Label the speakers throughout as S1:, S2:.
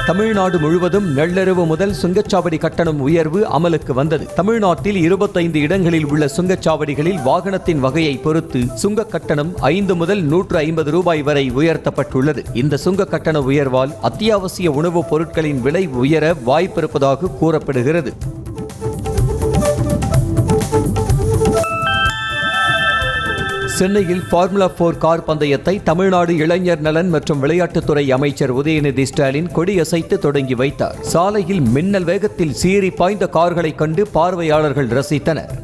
S1: தமிழ்நாடு முழுவதும் நள்ளிரவு முதல் சுங்கச்சாவடி கட்டணம் உயர்வு அமலுக்கு வந்தது. தமிழ்நாட்டில் 25 இடங்களில் உள்ள சுங்கச்சாவடிகளில் வாகனத்தின் வகையை பொறுத்து சுங்க கட்டணம் 5 முதல் 150 ரூபாய் வரை உயர்த்தப்பட்டுள்ளது. இந்த சுங்க கட்டண உயர்வால் அத்தியாவசிய உணவுப் பொருட்களின் விலை உயர வாய்ப்பிருப்பதாக கூறப்படுகிறது. சென்னையில் ஃபார்முலா 4 கார் பந்தயத்தை தமிழ்நாடு இளைஞர் நலன் மற்றும் விளையாட்டுத்துறை அமைச்சர் உதயநிதி ஸ்டாலின் கொடியசைத்து தொடங்கி வைத்தார். சாலையில் மின்னல் வேகத்தில் சீறி பாய்ந்த கார்களை கண்டு பார்வையாளர்கள் ரசித்தனர்.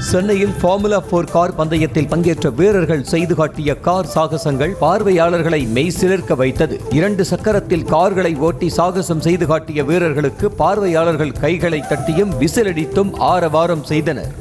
S1: சென்னையில் ஃபார்முலா 4 கார் பந்தயத்தில் பங்கேற்ற வீரர்கள் செய்து காட்டிய கார் சாகசங்கள் பார்வையாளர்களை மெய்சிலிர்க்க வைத்தது. 2 சக்கரத்தில் கார்களை ஓட்டி சாகசம் செய்து காட்டிய வீரர்களுக்கு பார்வையாளர்கள் கைகளை தட்டியும் விசிலடித்தும் ஆரவாரம் செய்தனர்.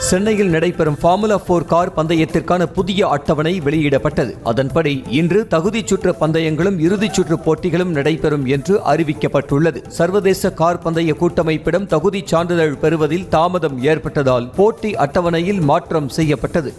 S1: சென்னையில் நடைபெறும் ஃபார்முலா 4 கார் பந்தயத்திற்கான புதிய அட்டவணை வெளியிடப்பட்டது. அதன்படி இன்று தகுதிச் சுற்று பந்தயங்களும் இறுதிச் சுற்று போட்டிகளும் நடைபெறும் என்று அறிவிக்கப்பட்டுள்ளது. சர்வதேச கார் பந்தய கூட்டமைப்பிடம் தகுதிச் சான்றிதழ் பெறுவதில் தாமதம் ஏற்பட்டதால் போட்டி அட்டவணையில் மாற்றம் செய்யப்பட்டது.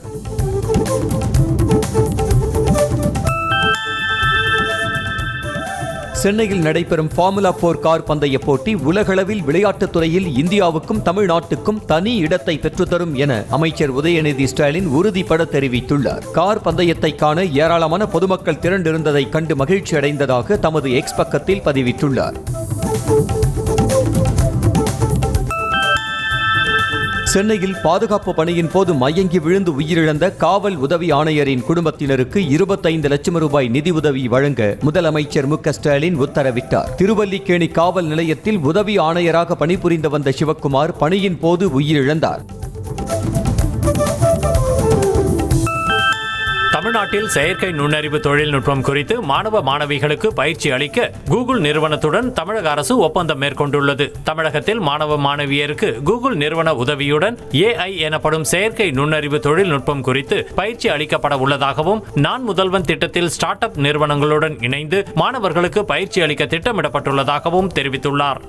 S1: சென்னையில் நடைபெறும் ஃபார்முலா 4 கார் பந்தய போட்டி உலகளவில் விளையாட்டுத் துறையில் இந்தியாவுக்கும் தமிழ்நாட்டுக்கும் தனி இடத்தை பெற்றுத்தரும் என அமைச்சர் உதயநிதி ஸ்டாலின் உறுதிபட தெரிவித்துள்ளார். கார் பந்தயத்தை காண ஏராளமான பொதுமக்கள் திரண்டிருந்ததை கண்டு மகிழ்ச்சி அடைந்ததாக தமது எக்ஸ் பக்கத்தில் பதிவிட்டுள்ளார். சென்னையில் பாதுகாப்பு பணியின் போது மயங்கி விழுந்து உயிரிழந்த காவல் உதவி ஆணையரின் குடும்பத்தினருக்கு 25 லட்சம் ரூபாய் நிதி உதவி வழங்க முதலமைச்சர் மு.க. ஸ்டாலின் உத்தரவிட்டார். திருவல்லிக்கேணி காவல் நிலையத்தில் உதவி ஆணையராக பணிபுரிந்து வந்த சிவக்குமார் பணியின் போது உயிரிழந்தார்.
S2: தமிழ்நாட்டில் செயற்கை நுண்ணறிவு தொழில்நுட்பம் குறித்து மாணவ மாணவிகளுக்கு பயிற்சி அளிக்க கூகுள் நிறுவனத்துடன் தமிழக அரசு ஒப்பந்தம் மேற்கொண்டுள்ளது. தமிழகத்தில் மாணவ மாணவியருக்கு கூகுள் நிறுவன உதவியுடன் AI எனப்படும் செயற்கை நுண்ணறிவு தொழில்நுட்பம் குறித்து பயிற்சி அளிக்கப்பட உள்ளதாகவும், நான் முதல்வன் திட்டத்தில் ஸ்டார்ட் அப் நிறுவனங்களுடன் இணைந்து மாணவர்களுக்கு பயிற்சி அளிக்க திட்டமிடப்பட்டுள்ளதாகவும் தெரிவித்துள்ளார்.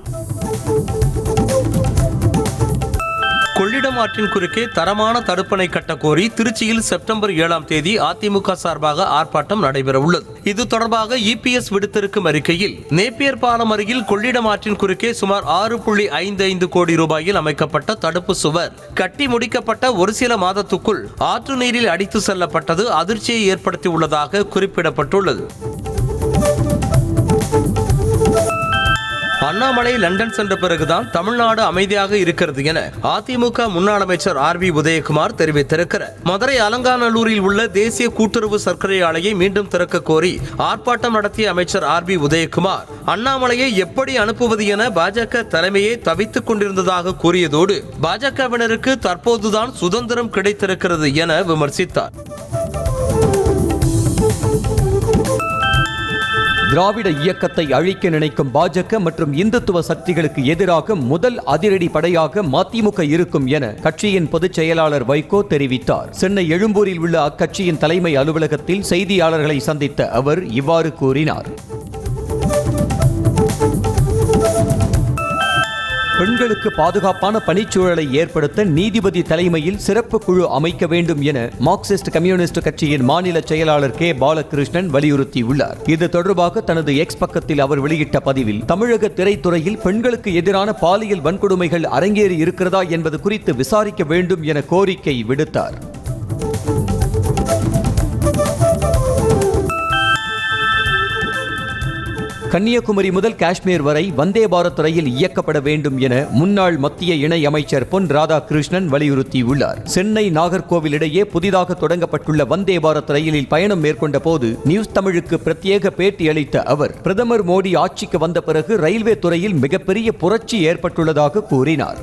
S3: கொள்ளிடம் ஆற்றின் குறுக்கே தரமான தடுப்பணை கட்ட கோரி திருச்சியில் செப்டம்பர் 7ஆம் தேதி அதிமுக சார்பாக ஆர்ப்பாட்டம் நடைபெறவுள்ளது. இது தொடர்பாக EPS விடுத்திருக்கும் அறிக்கையில், நேப்பியர் பாலம் அருகில் கொள்ளிடம் ஆற்றின் குறுக்கே சுமார் 6.55 கோடி ரூபாயில் அமைக்கப்பட்ட தடுப்பு சுவர் கட்டி முடிக்கப்பட்ட ஒரு சில மாதத்துக்குள் ஆற்று நீரில் அடித்து செல்லப்பட்டது அதிர்ச்சியை ஏற்படுத்தியுள்ளதாக குறிப்பிடப்பட்டுள்ளது. அண்ணாமலை லண்டன் சென்ற பிறகுதான் தமிழ்நாடு அமைதியாக இருக்கிறது என அதிமுக முன்னாள் அமைச்சர் RB உதயகுமார் தெரிவித்திருக்கிறார். மதுரை அலங்காநல்லூரில் உள்ள தேசிய கூட்டுறவு சர்க்கரை ஆலையை மீண்டும் திறக்க கோரி ஆர்ப்பாட்டம் நடத்திய அமைச்சர் RB உதயகுமார், அண்ணாமலையை எப்படி அனுப்புவது என பாஜக தலைமையை தவித்துக் கொண்டிருந்ததாக கூறியதோடு பாஜகவினருக்கு தற்போதுதான் சுதந்திரம் கிடைத்திருக்கிறது என விமர்சித்தார்.
S1: திராவிட இயக்கத்தை அழிக்க நினைக்கும் பாஜக மற்றும் இந்துத்துவ சக்திகளுக்கு எதிராக முதல் அதிரடி படையாக மதிமுக இருக்கும் என கட்சியின் பொதுச் செயலாளர் வைகோ தெரிவித்தார். சென்னை எழும்பூரில் உள்ள அக்கட்சியின் தலைமை அலுவலகத்தில் செய்தியாளர்களை சந்தித்த அவர் இவ்வாறு கூறினார். பெண்களுக்கு பாதுகாப்பான பணிச்சூழலை ஏற்படுத்த நீதிபதி தலைமையில் சிறப்பு குழு அமைக்க வேண்டும் என மார்க்சிஸ்ட் கம்யூனிஸ்ட் கட்சியின் மாநில செயலாளர் K. பாலகிருஷ்ணன் வலியுறுத்தியுள்ளார். இது தொடர்பாக தனது எக்ஸ் பக்கத்தில் அவர் வெளியிட்ட பதிவில், தமிழக திரைத்துறையில் பெண்களுக்கு எதிரான பாலியல் வன்கொடுமைகள் அரங்கேறி இருக்கிறதா என்பது குறித்து விசாரிக்க வேண்டும் என கோரிக்கை விடுத்தார். கன்னியாகுமரி முதல் காஷ்மீர் வரை வந்தே பாரத் ரயில் இயக்கப்பட வேண்டும் என முன்னாள் மத்திய இணை அமைச்சர் பொன் ராதாகிருஷ்ணன் வலியுறுத்தியுள்ளார். சென்னை நாகர்கோவில் இடையே புதிதாக தொடங்கப்பட்டுள்ள வந்தே பாரத் ரயிலில் பயணம் மேற்கொண்ட போது நியூஸ் தமிழுக்கு பிரத்யேக பேட்டி அளித்த அவர், பிரதமர் மோடி ஆட்சிக்கு வந்த பிறகு ரயில்வே துறையில் மிகப்பெரிய புரட்சி ஏற்பட்டுள்ளதாக கூறினார்.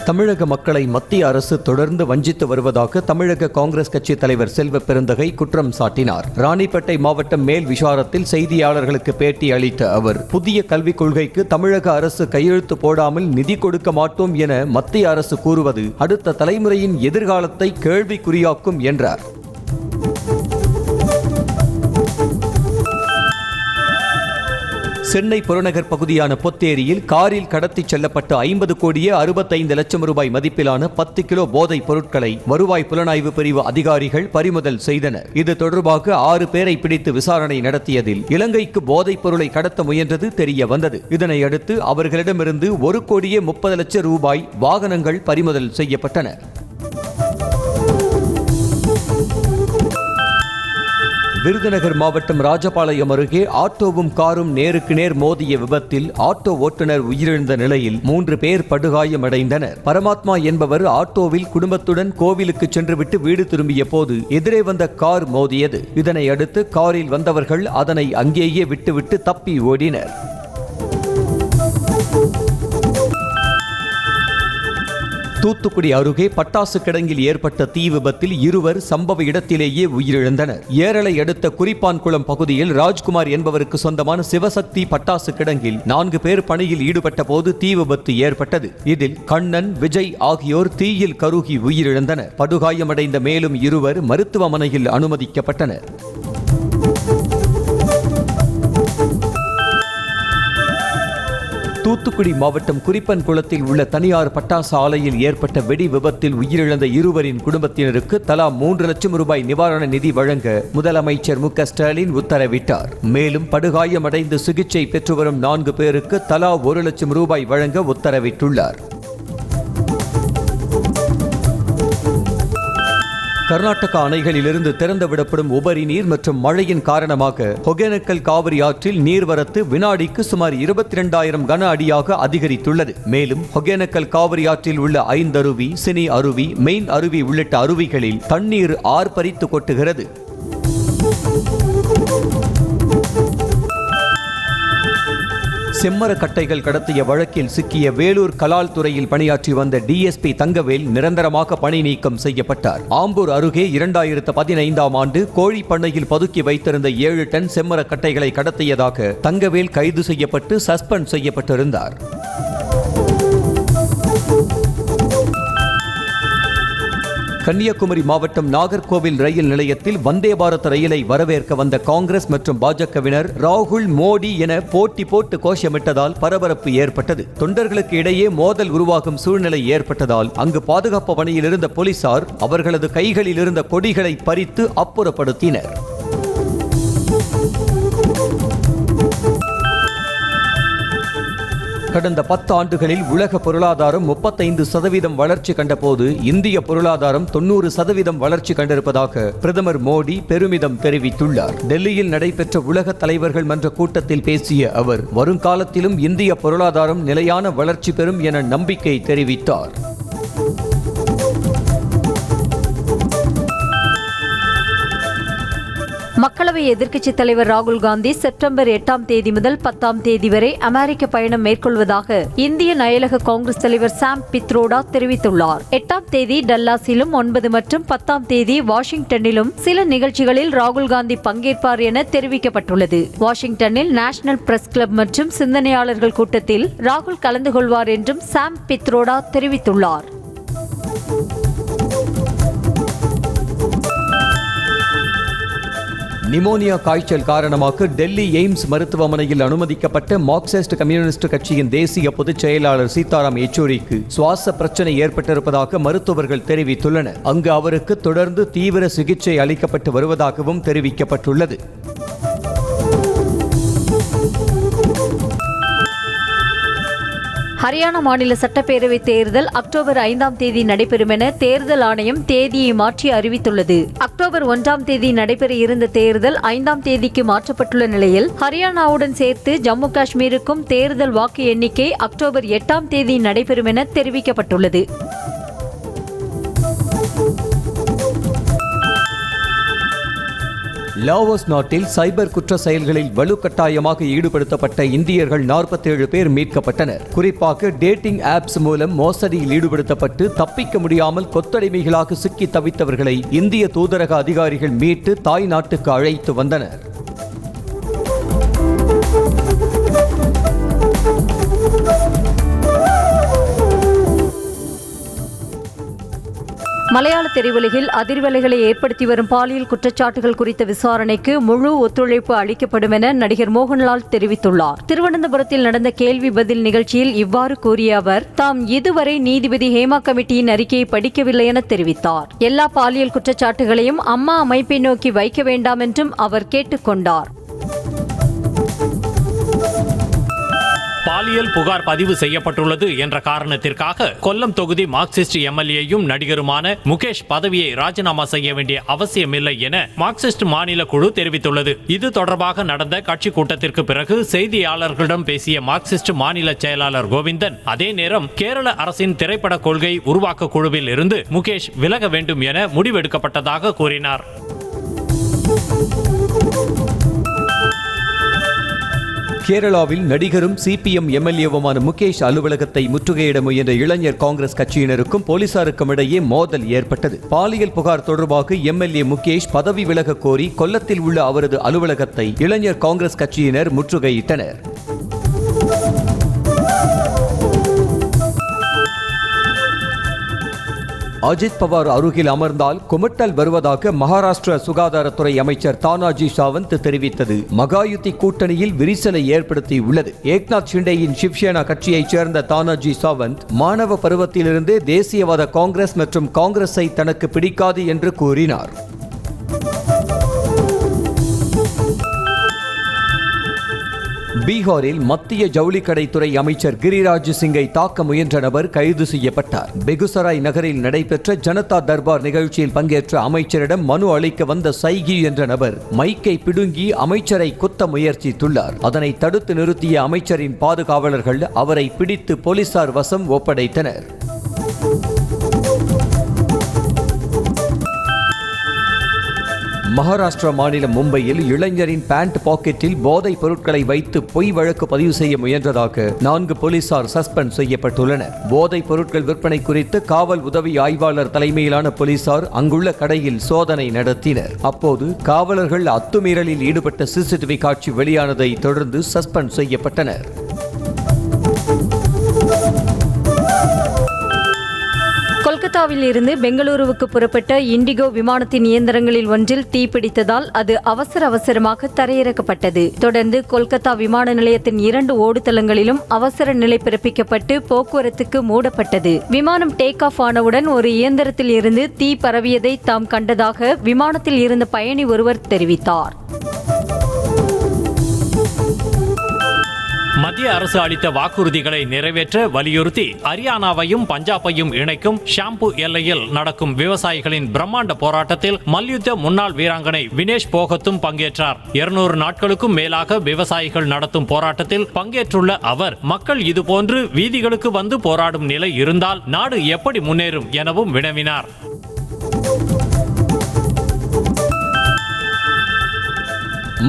S1: தமிழக மக்களை மத்திய அரசு தொடர்ந்து வஞ்சித்து வருவதாக தமிழக காங்கிரஸ் கட்சி தலைவர் செல்வ பெருந்தகை குற்றம் சாட்டினார். ராணிப்பேட்டை மாவட்டம் மேல் விஷாரத்தில் செய்தியாளர்களுக்கு பேட்டி அளித்த அவர், புதிய கல்விக் கொள்கைக்கு தமிழக அரசு கையெழுத்து போடாமல் நிதி கொடுக்க மாட்டோம் என மத்திய அரசு கூறுவது அடுத்த தலைமுறையின் எதிர்காலத்தை கேள்விக்குறியாக்கும் என்றார். சென்னை புறநகர் பகுதியான பொத்தேரியில் காரில் கடத்திச் செல்லப்பட்ட 50 கோடியே 65 லட்சம் ரூபாய் மதிப்பிலான 10 கிலோ போதைப் பொருட்களை வருவாய் புலனாய்வு பிரிவு அதிகாரிகள் பறிமுதல் செய்தனர். இது தொடர்பாக 6 பேரை பிடித்து விசாரணை நடத்தியதில் இலங்கைக்கு போதைப் பொருளை கடத்த முயன்றது தெரிய வந்தது. இதனையடுத்து அவர்களிடமிருந்து 1 கோடியே 30 லட்சம் ரூபாய் வாகனங்கள் பறிமுதல் செய்யப்பட்டன. விருதுநகர் மாவட்டம் ராஜபாளையம் அருகே ஆட்டோவும் காரும் நேருக்கு நேர் மோதிய விபத்தில் ஆட்டோ ஓட்டுநர் உயிரிழந்த நிலையில் 3 பேர் படுகாயமடைந்தனர். பரமாத்மா என்பவர் ஆட்டோவில் குடும்பத்துடன் கோவிலுக்கு சென்றுவிட்டு வீடு திரும்பிய போது எதிரே வந்த கார் மோதியது. இதனை அடுத்து காரில் வந்தவர்கள் அதனை அங்கேயே விட்டுவிட்டு தப்பி ஓடினர். தூத்துக்குடி அருகே பட்டாசு கிடங்கில் ஏற்பட்ட தீ விபத்தில் 2 சம்பவ இடத்திலேயே உயிரிழந்தனர். ஏரலை அடுத்த குறிப்பான்குளம் பகுதியில் ராஜ்குமார் என்பவருக்கு சொந்தமான சிவசக்தி பட்டாசு கிடங்கில் 4 பேர் பணியில் ஈடுபட்ட போது தீ விபத்து ஏற்பட்டது. இதில் கண்ணன், விஜய் ஆகியோர் தீயில் கருகி உயிரிழந்தனர். படுகாயமடைந்த மேலும் 2 மருத்துவமனையில் அனுமதிக்கப்பட்டனர். தூத்துக்குடி மாவட்டம் குறிப்பன்குளத்தில் உள்ள தனியார் பட்டாசு ஆலையில் ஏற்பட்ட வெடி விபத்தில் உயிரிழந்த 2 குடும்பத்தினருக்கு தலா 3 லட்சம் ரூபாய் நிவாரண நிதி வழங்க முதலமைச்சர் மு.க.ஸ்டாலின் உத்தரவிட்டார். மேலும் படுகாயமடைந்து சிகிச்சை பெற்று வரும் 4 பேருக்கு தலா 1 லட்சம் ரூபாய் வழங்க உத்தரவிட்டுள்ளார். கர்நாடக அணைகளிலிருந்து திறந்துவிடப்படும் உபரி நீர் மற்றும் மழையின் காரணமாக ஒகேனக்கல் காவிரி ஆற்றில் நீர்வரத்து வினாடிக்கு சுமார் 22,000 கன அடியாக அதிகரித்துள்ளது. மேலும் ஒகேனக்கல் காவிரி ஆற்றில் உள்ள 5 அருவி, சினி அருவி, மெயின் அருவி உள்ளிட்ட அருவிகளில் தண்ணீர் ஆர்ப்பரித்து கொட்டுகிறது. செம்மர கட்டைகள் கடத்திய வழக்கில் சிக்கிய வேலூர் கலால் துறையில் பணியாற்றி வந்த டிஎஸ்பி தங்கவேல் நிரந்தரமாக பணி நீக்கம் செய்யப்பட்டார். ஆம்பூர் அருகே 2015ஆம் ஆண்டு கோழி பண்ணையில் பதுக்கி வைத்திருந்த 7 டன் செம்மர கட்டைகளை கடத்தியதாக தங்கவேல் கைது செய்யப்பட்டு சஸ்பெண்ட் செய்யப்பட்டிருந்தார். கன்னியாகுமரி மாவட்டம் நாகர்கோவில் ரயில் நிலையத்தில் வந்தே பாரத் ரயிலை வரவேற்க வந்த காங்கிரஸ் மற்றும் பாஜகவினர் ராகுல், மோடி என போட்டி போட்டு கோஷமிட்டதால் பரபரப்பு ஏற்பட்டது. தொண்டர்களுக்கு இடையே மோதல் உருவாகும் சூழ்நிலை ஏற்பட்டதால் அங்கு பாதுகாப்பு பணியில் இருந்த போலீசார் அவர்களது கைகளில் இருந்த கொடிகளை பறித்து அப்புறப்படுத்தினர். கடந்த 10 ஆண்டுகளில் உலக பொருளாதாரம் 35% வளர்ச்சி கண்டபோது இந்திய பொருளாதாரம் 90% வளர்ச்சி கண்டிருப்பதாக பிரதமர் மோடி பெருமிதம் தெரிவித்துள்ளார். டெல்லியில் நடைபெற்ற உலக தலைவர்கள் மன்ற கூட்டத்தில் பேசிய அவர் வருங்காலத்திலும் இந்திய பொருளாதாரம் நிலையான வளர்ச்சி பெறும் என நம்பிக்கை தெரிவித்தார்.
S4: மக்களவை எதிர்க்கட்சித் தலைவர் ராகுல் காந்தி செப்டம்பர் 8ஆம் தேதி முதல் 10ஆம் தேதி வரை அமெரிக்க பயணம் மேற்கொள்வதாக இந்திய அயலக காங்கிரஸ் தலைவர் சாம் பித்ரோடா தெரிவித்துள்ளார். 8ஆம் தேதி டல்லாஸிலும் 9 மற்றும் 10ஆம் தேதி வாஷிங்டனிலும் சில நிகழ்ச்சிகளில் ராகுல் காந்தி பங்கேற்பார் என தெரிவிக்கப்பட்டுள்ளது. வாஷிங்டனில் நேஷனல் பிரஸ் கிளப் மற்றும் சிந்தனையாளர்கள் கூட்டத்தில் ராகுல் கலந்து கொள்வார் என்றும் சாம் பித்ரோடா தெரிவித்துள்ளார்.
S1: நிமோனியா காய்ச்சல் காரணமாக டெல்லி எய்ம்ஸ் மருத்துவமனையில் அனுமதிக்கப்பட்ட மார்க்சிஸ்ட் கம்யூனிஸ்ட் கட்சியின் தேசிய பொதுச் செயலாளர் சீதாராம் யெச்சூரிக்கு சுவாச பிரச்சனை ஏற்பட்டிருப்பதாக மருத்துவர்கள் தெரிவித்துள்ளனர். அங்கு அவருக்கு தொடர்ந்து தீவிர சிகிச்சை அளிக்கப்பட்டு வருவதாகவும் தெரிவிக்கப்பட்டுள்ளது.
S4: ஹரியானா மாநில சட்டப்பேரவை தேர்தல் அக்டோபர் 5ஆம் தேதி நடைபெறும் என தேர்தல் ஆணையம் தேதியை மாற்றி அறிவித்துள்ளது. அக்டோபர் 1ஆம் தேதி நடைபெற இருந்த தேர்தல் 5ஆம் தேதிக்கு மாற்றப்பட்டுள்ள நிலையில் ஹரியானாவுடன் சேர்த்து ஜம்மு காஷ்மீருக்கும் தேர்தல் வாக்கு எண்ணிக்கை அக்டோபர் 8ஆம் தேதி நடைபெறும் என தெரிவிக்கப்பட்டுள்ளது.
S1: லாவோஸ் நாட்டில் சைபர் குற்ற செயல்களில் வலுக்கட்டாயமாக ஈடுபடுத்தப்பட்ட இந்தியர்கள் 47 பேர் மீட்கப்பட்டனர். குறிப்பாக டேட்டிங் ஆப்ஸ் மூலம் மோசடியில் ஈடுபடுத்தப்பட்டு தப்பிக்க முடியாமல் கொத்தடிமைகளாக சிக்கி தவித்தவர்களை இந்திய தூதரக அதிகாரிகள் மீட்டு தாய் நாட்டுக்கு அழைத்து வந்தனர்.
S4: மலையாள திரையுலகில் அதிர்வலைகளை ஏற்படுத்தி வரும் பாலியல் குற்றச்சாட்டுகள் குறித்த விசாரணைக்கு முழு ஒத்துழைப்பு அளிக்கப்படும் என நடிகர் மோகன்லால் தெரிவித்துள்ளார். திருவனந்தபுரத்தில் நடந்த கேள்வி பதில் நிகழ்ச்சியில் இவ்வாறு கூறிய அவர், தாம் இதுவரை நீதிபதி ஹேமா கமிட்டியின் அறிக்கையை படிக்கவில்லை என தெரிவித்தார். எல்லா பாலியல் குற்றச்சாட்டுகளையும் அம்மா அமைப்பை நோக்கி வைக்க வேண்டாம் என்றும் அவர் கேட்டுக்கொண்டார்.
S2: பாலியல் புகார் பதிவு செய்யப்பட்டுள்ளது என்ற காரணத்திற்காக கொல்லம் தொகுதி மார்க்சிஸ்ட் எம்எல்ஏயும் நடிகருமான முகேஷ் பதவியை ராஜினாமா செய்ய வேண்டிய அவசியமில்லை என மார்க்சிஸ்ட் மாநில குழு தெரிவித்துள்ளது. இது தொடர்பாக நடந்த கட்சி கூட்டத்திற்கு பிறகு செய்தியாளர்களிடம் பேசிய மார்க்சிஸ்ட் மாநில செயலாளர் கோவிந்தன், அதே நேரம் கேரள அரசின் திரைப்பட கொள்கை உருவாக்க குழுவில் இருந்து முகேஷ் விலக வேண்டும் என முடிவெடுக்கப்பட்டதாக கூறினார்.
S1: கேரளாவில் நடிகரும் சிபிஎம் எம்எல்ஏவுமான முகேஷ் அலுவலகத்தை முற்றுகையிட முயன்ற இளைஞர் காங்கிரஸ் கட்சியினருக்கும் போலீசாருக்கும் இடையே மோதல் ஏற்பட்டது. பாலியல் புகார் தொடர்பாக எம்எல்ஏ முகேஷ் பதவி விலக கோரி கொல்லத்தில் உள்ள அவரது அலுவலகத்தை இளைஞர் காங்கிரஸ் கட்சியினர் முற்றுகையிட்டனர். அஜித் பவார் அருகில் அமர்ந்தால் குமட்டல் வருவதாக மகாராஷ்டிரா சுகாதாரத்துறை அமைச்சர் தானாஜி சாவந்த் தெரிவித்தது மகாயுத்தி கூட்டணியில் விரிசலை ஏற்படுத்தியுள்ளது. ஏக்நாத் ஷிண்டேயின் சிவசேனா கட்சியைச் சேர்ந்த தானாஜி சாவந்த் மாணவ பருவத்திலிருந்தே தேசியவாத காங்கிரஸ் மற்றும் காங்கிரஸை தனக்கு பிடிக்காது என்று கூறினார். பீகாரில் மத்திய ஜவுளிக்கடைத்துறை அமைச்சர் கிரிராஜ் சிங்கை தாக்க முயன்ற நபர் கைது செய்யப்பட்டார். பெகுசராய் நகரில் நடைபெற்ற ஜனதா தர்பார் நிகழ்ச்சியில் பங்கேற்ற அமைச்சரிடம் மனு அளிக்க வந்த சைகி என்ற நபர் மைக்கை பிடுங்கி அமைச்சரை குத்த முயற்சித்துள்ளார். அதனை தடுத்து நிறுத்திய அமைச்சரின் பாதுகாவலர்கள் அவரை பிடித்து போலீசார் வசம் ஒப்படைத்தனர். மகாராஷ்டிரா மாநிலம் மும்பையில் இளைஞரின் பேண்ட் பாக்கெட்டில் போதைப் பொருட்களை வைத்து பொய் வழக்கு பதிவு செய்ய முயன்றதாக 4 போலீசார் சஸ்பெண்ட் செய்யப்பட்டுள்ளனர். போதைப் பொருட்கள் விற்பனை குறித்து காவல் உதவி ஆய்வாளர் தலைமையிலான போலீசார் அங்குள்ள கடையில் சோதனை நடத்தினர். அப்போது காவலர்கள் அத்துமீறலில் ஈடுபட்ட சிசிடிவி காட்சி வெளியானதை தொடர்ந்து சஸ்பெண்ட் செய்யப்பட்டனர்.
S4: கொல்கத்தாவில் இருந்து பெங்களூருவுக்கு புறப்பட்ட இண்டிகோ விமானத்தின் இயந்திரங்களில் ஒன்றில் தீப்பிடித்ததால் அது அவசரமாக தரையிறக்கப்பட்டது. தொடர்ந்து கொல்கத்தா விமான நிலையத்தின் 2 ஓடுதளங்களிலும் அவசர நிலை பிறப்பிக்கப்பட்டு போக்குவரத்துக்கு மூடப்பட்டது. விமானம் டேக் ஆஃப் ஆனவுடன் ஒரு இயந்திரத்தில் இருந்து தீ பரவியதை தாம் கண்டதாக விமானத்தில் இருந்த பயணி ஒருவர் தெரிவித்தார்.
S2: மத்திய அரசு அளித்த வாக்குறுதிகளை நிறைவேற்ற வலியுறுத்தி ஹரியானாவையும் பஞ்சாபையும் இணைக்கும் ஷாம்பு எல்லையில் நடக்கும் விவசாயிகளின் பிரம்மாண்ட போராட்டத்தில் மல்யுத்த முன்னாள் வீராங்கனை வினேஷ் போகத்தும் பங்கேற்றார். 200 நாட்களுக்கும் மேலாக விவசாயிகள் நடத்தும் போராட்டத்தில் பங்கேற்றுள்ள அவர், மக்கள் இதுபோன்று வீதிகளுக்கு வந்து போராடும் நிலை இருந்தால் நாடு எப்படி முன்னேறும் எனவும் வினவினார்.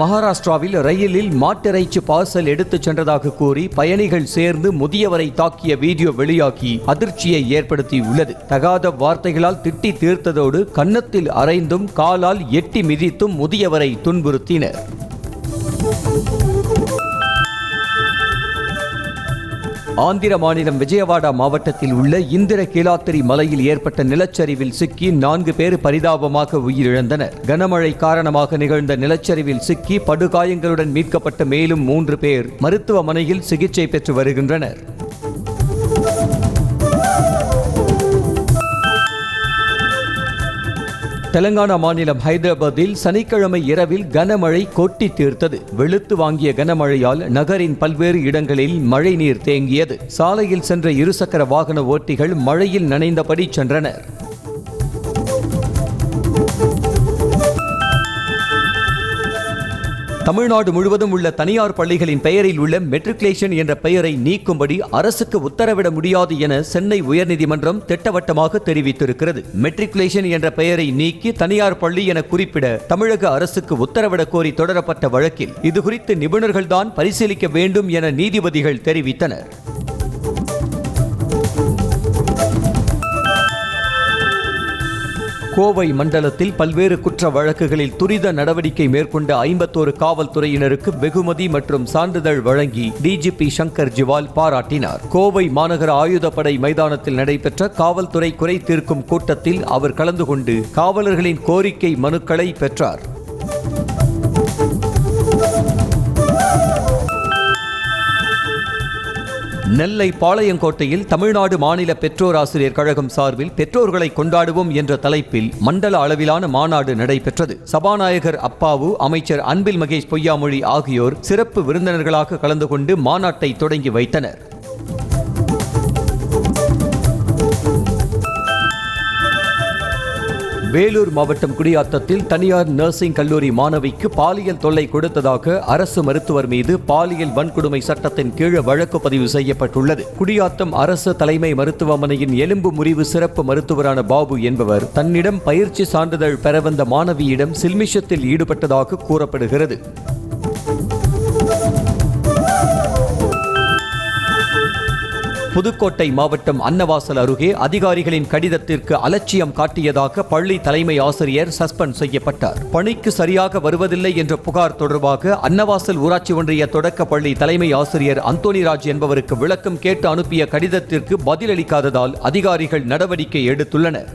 S1: மகாராஷ்டிராவில் ரயிலில் மாட்டிறைச்சி பார்சல் எடுத்துச் சென்றதாக கூறி பயணிகள் சேர்ந்து முதியவரை தாக்கிய வீடியோ வெளியாகி அதிர்ச்சியை ஏற்படுத்தியுள்ளது. தகாத வார்த்தைகளால் திட்டி தீர்த்ததோடு கன்னத்தில் அறைந்தும் காலால் எட்டி மிதித்தும் முதியவரை துன்புறுத்தினர். ஆந்திர மாநிலம் விஜயவாடா மாவட்டத்தில் உள்ள இந்திர கீலாத்திரி மலையில் ஏற்பட்ட நிலச்சரிவில் சிக்கி 4 பேர் பரிதாபமாக உயிரிழந்தனர். கனமழை காரணமாக நிகழ்ந்த நிலச்சரிவில் சிக்கி படுகாயங்களுடன் மீட்கப்பட்ட மேலும் 3 பேர் மருத்துவமனையில் சிகிச்சை பெற்று வருகின்றனர். தெலங்கானா மாநிலம் ஹைதராபாத்தில் சனிக்கிழமை இரவில் கனமழை கொட்டி தீர்த்தது. வெளுத்து வாங்கிய கனமழையால் நகரின் பல்வேறு இடங்களில் மழை நீர் தேங்கியது. சாலையில் சென்ற இருசக்கர வாகன ஓட்டிகள் மழையில் நனைந்தபடி சென்றனர். தமிழ்நாடு முழுவதும் உள்ள தனியார் பள்ளிகளின் பெயரில் உள்ள மெட்ரிகுலேஷன் என்ற பெயரை நீக்கும்படி அரசுக்கு உத்தரவிட முடியாது என சென்னை உயர்நீதிமன்றம் திட்டவட்டமாக தெரிவித்திருக்கிறது. மெட்ரிகுலேஷன் என்ற பெயரை நீக்கி தனியார் பள்ளி என குறிப்பிட தமிழக அரசுக்கு உத்தரவிட கோரி தொடரப்பட்ட வழக்கில் இதுகுறித்து நிபுணர்கள்தான் பரிசீலிக்க வேண்டும் என நீதிபதிகள் தெரிவித்தனர். கோவை மண்டலத்தில் பல்வேறு குற்ற வழக்குகளில் துரித நடவடிக்கை மேற்கொண்ட 51 காவல்துறையினருக்கு வெகுமதி மற்றும் சான்றிதழ் வழங்கி டிஜிபி சங்கர் ஜிவால் பாராட்டினார். கோவை மாநகர ஆயுதப்படை மைதானத்தில் நடைபெற்ற காவல்துறை குறை தீர்க்கும் கூட்டத்தில் அவர் கலந்து கொண்டு காவலர்களின் கோரிக்கை மனுக்களை பெற்றார். நெல்லை பாளையங்கோட்டையில் தமிழ்நாடு மாநில பெற்றோர் ஆசிரியர் கழகம் சார்பில் பெற்றோர்களை கொண்டாடுவோம் என்ற தலைப்பில் மண்டல அளவிலான மாநாடு நடைபெற்றது. சபாநாயகர் அப்பாவு, அமைச்சர் அன்பில் மகேஷ் பொய்யாமொழி ஆகியோர் சிறப்பு விருந்தினர்களாக கலந்து கொண்டு மாநாட்டை தொடங்கி வைத்தனர். வேலூர் மாவட்டம் குடியாத்தத்தில் தனியார் நர்சிங் கல்லூரி மாணவிக்கு பாலியல் தொல்லை கொடுத்ததாக அரசு மருத்துவர் மீது பாலியல் வன்கொடுமை சட்டத்தின் கீழ் வழக்கு பதிவு செய்யப்பட்டுள்ளது. குடியாத்தம் அரசு தலைமை மருத்துவமனையின் எலும்பு முறிவு சிறப்பு மருத்துவரான பாபு என்பவர் தன்னிடம் பயிற்சி சான்றிதழ் பெற வந்த மாணவியிடம் சில்மிஷத்தில் ஈடுபட்டதாக கூறப்படுகிறது. புதுக்கோட்டை மாவட்டம் அன்னவாசல் அருகே அதிகாரிகளின் கடிதத்திற்கு அலட்சியம் காட்டியதாக பள்ளி தலைமை ஆசிரியர் சஸ்பெண்ட் செய்யப்பட்டார். பணிக்கு சரியாக வருவதில்லை என்ற புகார் தொடர்பாக அன்னவாசல் ஊராட்சி ஒன்றிய தொடக்க பள்ளி தலைமை ஆசிரியர் அந்தோணிராஜ் என்பவருக்கு விளக்கம் கேட்டு அனுப்பிய கடிதத்திற்கு பதிலளிக்காததால் அதிகாரிகள் நடவடிக்கை எடுத்துள்ளனர்.